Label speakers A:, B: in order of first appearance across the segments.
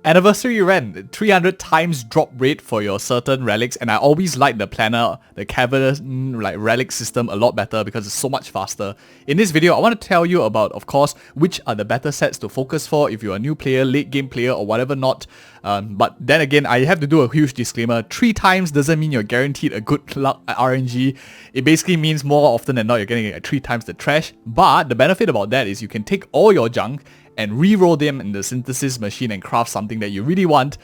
A: anniversary event, 300 times drop rate for your certain relics, and I always like the planner, the Cavern like relic system a lot better because it's so much faster. In this video, I want to tell you about, of course, which are the better sets to focus for if you're a new player, late game player, or whatever not. But then again, I have to do a huge disclaimer. 3 times doesn't mean you're guaranteed a good luck RNG. It basically means more often than not you're getting 3 times the trash. But the benefit about that is you can take all your junk and re-roll them in the synthesis machine and craft something that you really want.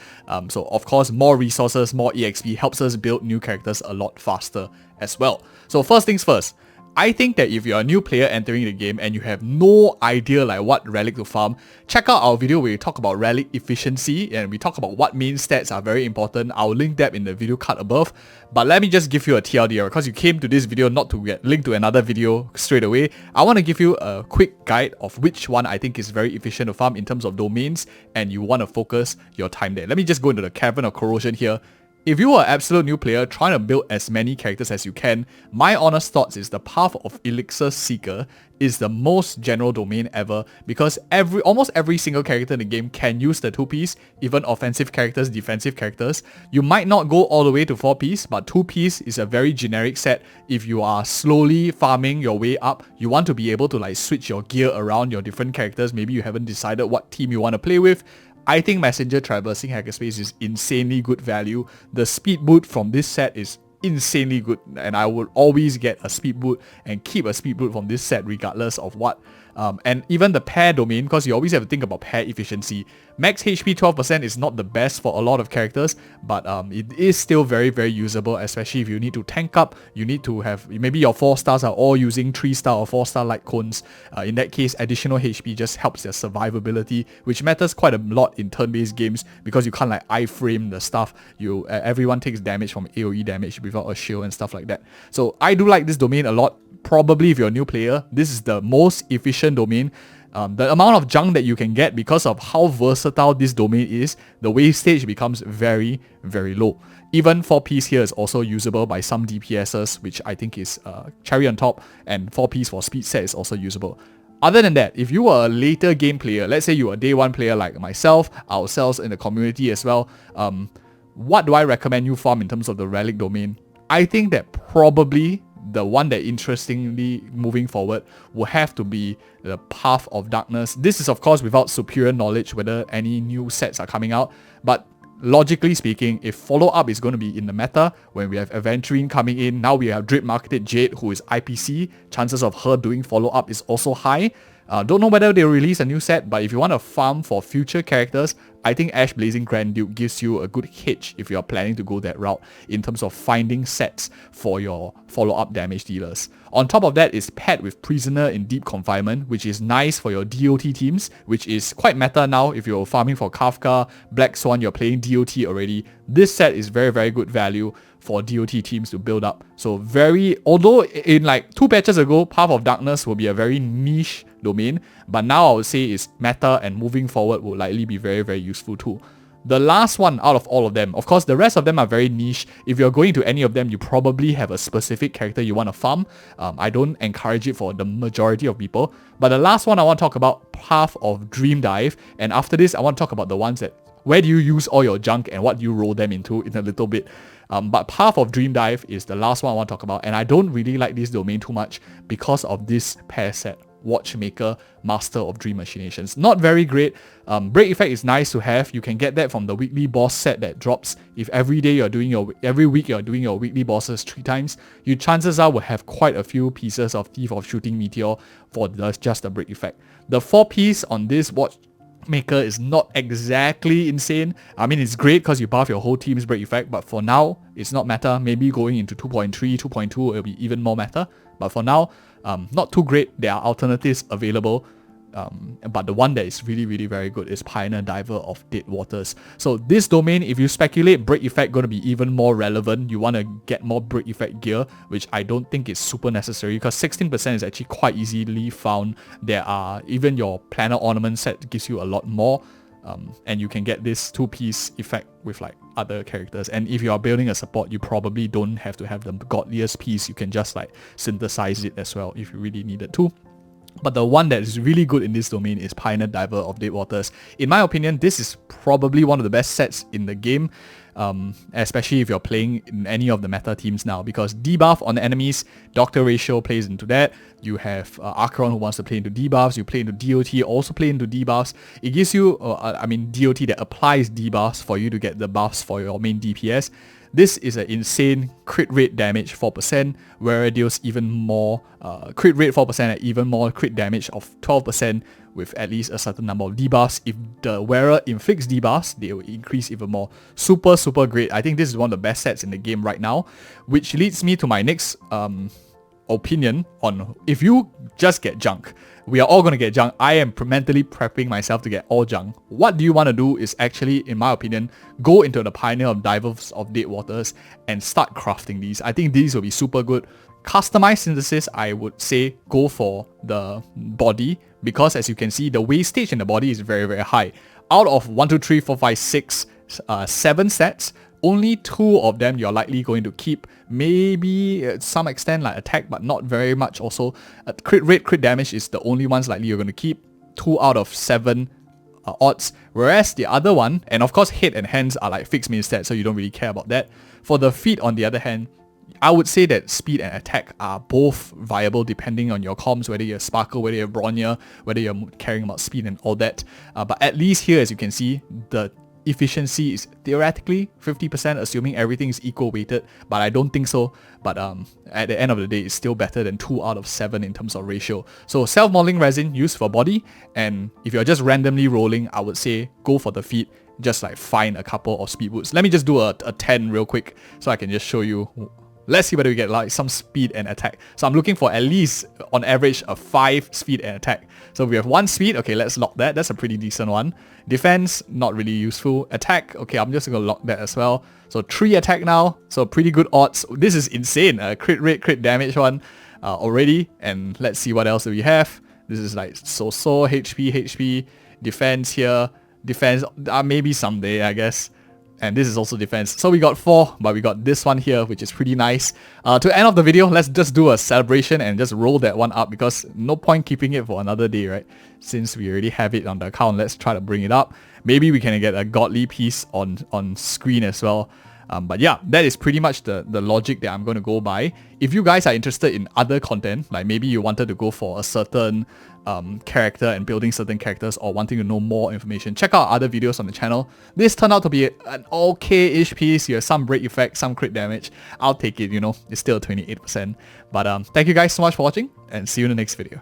A: So of course, more resources, more EXP helps us build new characters a lot faster as well. So first things first, I think that if you're a new player entering the game and you have no idea like what relic to farm, check out our video where we talk about relic efficiency and we talk about what main stats are very important. I'll link that in the video card above. But let me just give you a TLDR because you came to this video not to get linked to another video straight away. I want to give you a quick guide of which one I think is very efficient to farm in terms of domains and you want to focus your time there. Let me just go into the Cavern of Corrosion here. If you are an absolute new player trying to build as many characters as you can, my honest thoughts is the Path of Elixir Seeker is the most general domain ever because almost every single character in the game can use the 2-piece, even offensive characters, defensive characters. You might not go all the way to 4-piece, but 2-piece is a very generic set. If you are slowly farming your way up, you want to be able to like switch your gear around your different characters. Maybe you haven't decided what team you want to play with. I think Messenger Traversing Hackerspace is insanely good value. The speed boot from this set is insanely good and I would always get a speed boot and keep a speed boot from this set regardless of what. And even the pair domain, because you always have to think about pair efficiency. Max HP 12% is not the best for a lot of characters, but it is still very, very usable, especially if you need to tank up. You need to have, maybe your 4 stars are all using 3-star or 4-star light cones. In that case, additional HP just helps their survivability, which matters quite a lot in turn-based games because you can't like iframe the stuff. Everyone takes damage from AoE damage without a shield and stuff like that. So I do like this domain a lot. Probably if you're a new player, this is the most efficient domain. The amount of junk that you can get because of how versatile this domain is, the wastage becomes very, very low. Even 4-piece here is also usable by some DPSs, which I think is cherry on top, and 4-piece for speed set is also usable. Other than that, if you are a later game player, let's say you're a day 1 player like myself, ourselves in the community as well, what do I recommend you farm in terms of the relic domain? I think that probably the one that interestingly moving forward will have to be the Path of Darkness. This is of course without superior knowledge whether any new sets are coming out, but logically speaking, if follow-up is going to be in the meta, when we have Aventurine coming in, now we have Drip Marketed Jade who is IPC, chances of her doing follow-up is also high. Don't know whether they'll release a new set, but if you want to farm for future characters, I think Ash Blazing Grand Duke gives you a good hitch if you're planning to go that route in terms of finding sets for your follow-up damage dealers. On top of that is paired with Prisoner in Deep Confinement, which is nice for your DOT teams, which is quite meta now. If you're farming for Kafka, Black Swan, you're playing DOT already. This set is very, very good value for DOT teams to build up. So although in like 2 patches ago, Path of Darkness will be a very niche domain, but now I would say it's meta and moving forward will likely be very, very useful too. The last one out of all of them, of course the rest of them are very niche. If you're going to any of them, you probably have a specific character you want to farm. I don't encourage it for the majority of people. But the last one I want to talk about, Path of Dream Dive, and after this I want to talk about the ones that where do you use all your junk and what do you roll them into in a little bit. But Path of Dream Dive is the last one I want to talk about, and I don't really like this domain too much because of this pair set. Watchmaker, Master of Dream Machinations. Not very great. Break Effect is nice to have. You can get that from the weekly boss set that drops. If every week you're doing your weekly bosses 3 times, you chances are will have quite a few pieces of Thief of Shooting Meteor for just the Break Effect. The 4-piece on this Watchmaker is not exactly insane. I mean, it's great because you buff your whole team's Break Effect, but for now, it's not meta. Maybe going into 2.3, 2.2, it'll be even more meta. But for now, not too great. There are alternatives available. But the one that is really, really very good is Pioneer Diver of Dead Waters. So this domain, if you speculate Break Effect going to be even more relevant, you want to get more Break Effect gear, which I don't think is super necessary because 16% is actually quite easily found. There are even your Planner Ornament set gives you a lot more. And you can get this 2-piece effect with like other characters. And if you are building a support, you probably don't have to have the godliest piece. You can just like synthesize it as well if you really needed to. But the one that is really good in this domain is Pioneer Diver of Dead Waters. In my opinion, this is probably one of the best sets in the game, especially if you're playing in any of the meta teams now, because debuff on the enemies, Doctor ratio plays into that. You have Akirion who wants to play into debuffs, you play into DOT, also play into debuffs. It gives you, DOT that applies debuffs for you to get the buffs for your main DPS. This is an insane crit rate damage 4%, where it deals even more, crit rate 4% and even more crit damage of 12% with at least a certain number of debuffs. If the wearer inflicts debuffs, they will increase even more. Super, super great. I think this is one of the best sets in the game right now, which leads me to my next opinion on if you just get junk. We are all going to get junk. I am mentally prepping myself to get all junk. What do you want to do is actually, in my opinion, go into the Pioneer of Divers of Dead Waters and start crafting these. I think these will be super good. Customized synthesis, I would say go for the body, because as you can see, the wastage in the body is very, very high. Out of 1, 2, 3, 4, 5, 6, 7 sets, only 2 of them you're likely going to keep. Maybe to some extent like attack, but not very much also. Crit rate, crit damage is the only ones likely you're going to keep. 2 out of 7 odds. Whereas the other one, and of course head and hands are like fixed min stats, so you don't really care about that. For the feet on the other hand, I would say that speed and attack are both viable depending on your comms, whether you're Sparkle, whether you're Bronyer, whether you're caring about speed and all that. But at least here, as you can see, the efficiency is theoretically 50%, assuming everything is equal weighted, but I don't think so. But at the end of the day, it's still better than 2 out of 7 in terms of ratio. So self-modeling resin used for body, and if you're just randomly rolling, I would say go for the feet. Just like find a couple of speed boots. Let me just do a 10 real quick so I can just show you. Let's see whether we get like some speed and attack. So I'm looking for at least on average a 5 speed and attack. So we have 1 speed. Okay, let's lock that. That's a pretty decent one. Defense, not really useful. Attack, okay, I'm just gonna lock that as well. So 3 attack now. So pretty good odds. This is insane. Crit rate, crit damage one already. And let's see what else do we have. This is like so HP, defense here. Defense, maybe someday, I guess. And this is also defense. So we got 4, but we got this one here, which is pretty nice. To end of the video, let's just do a celebration and just roll that one up, because no point keeping it for another day, right? Since we already have it on the account, let's try to bring it up. Maybe we can get a godly piece on screen as well. But yeah, that is pretty much the logic that I'm going to go by. If you guys are interested in other content, like maybe you wanted to go for a certain character and building certain characters, or wanting to know more information, check out other videos on the channel. This turned out to be an okay-ish piece. You have some break effect, some crit damage. I'll take it, you know, it's still 28%. But thank you guys so much for watching, and see you in the next video.